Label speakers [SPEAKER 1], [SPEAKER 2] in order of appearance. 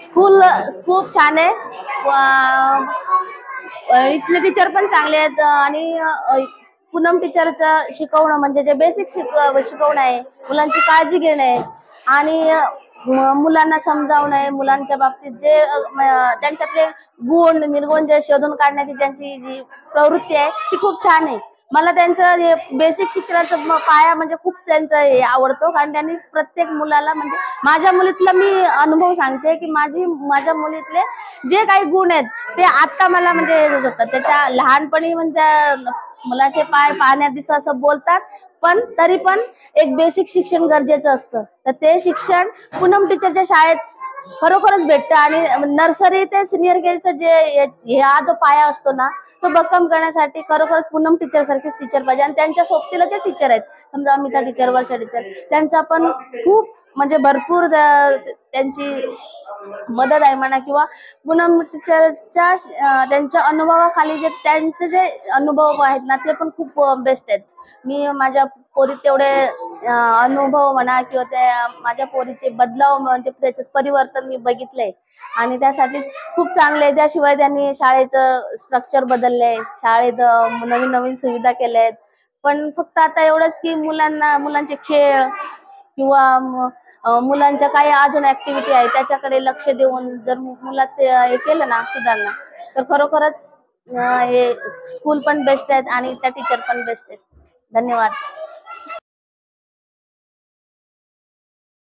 [SPEAKER 1] School खूप छान आहे. इथले टीचर पण चांगले आहेत आणि पूनम टीचरचं शिकवणं म्हणजे जे बेसिक शिकवणं आहे, मुलांची काळजी घेणे आणि मुलांना समजावणे, मुलांच्या बाबतीत जे त्यांच्यातले गुण निर्गुण जे शोधून काढण्याची त्यांची जी प्रवृत्ती आहे ती खूप छान आहे. मला त्यांचं हे बेसिक शिक्षणाचा पाया म्हणजे खूप त्यांचं हे आवडतो, कारण त्यांनी प्रत्येक मुलाला म्हणजे माझ्या मुलीतला मी अनुभव सांगते की माझ्या मुलीतले जे काही गुण आहेत ते आता मला म्हणजे होतात. त्याच्या लहानपणी म्हणजे मुलाचे पाय पाण्यात दिसत असं बोलतात, पण तरी पण एक बेसिक शिक्षण गरजेचं असतं. तर ते शिक्षण पूनम टीचरच्या शाळेत खरोखरच भेटतं आणि नर्सरी ते सिनियर केजीचा जे हा जो पाया असतो ना तो भक्कम करण्यासाठी खरोखरच पूनम टीचर सारखीच टीचर पाहिजे. आणि त्यांच्या सोबतीला जे टीचर आहेत, समजा अमिता टीचर, वर्षा टीचर, त्यांचा पण खूप म्हणजे भरपूर त्यांची मदत आहे म्हणा, किंवा पूनम टीचरच्या त्यांच्या अनुभवाखाली जे त्यांचे जे अनुभव आहेत ना ते पण खूप बेस्ट आहेत. मी माझ्या पोरीत तेवढे अनुभव म्हणा किंवा त्या माझ्या पोरीचे बदलाव म्हणजे त्याच्यात परिवर्तन मी बघितलंय आणि त्यासाठी खूप चांगले आहे. त्याशिवाय त्यांनी शाळेचं स्ट्रक्चर बदललंय, शाळेत नवीन नवीन सुविधा केल्या आहेत. पण फक्त आता एवढंच की मुलांचे खेळ किंवा मुलांच्या काही अजून ऍक्टिव्हिटी आहे त्याच्याकडे लक्ष देऊन जर मुलात हे केलं ना सुधारणा, तर खरोखरच हे स्कूल पण बेस्ट आहेत आणि त्या टीचर पण बेस्ट आहेत. धन्यवाद.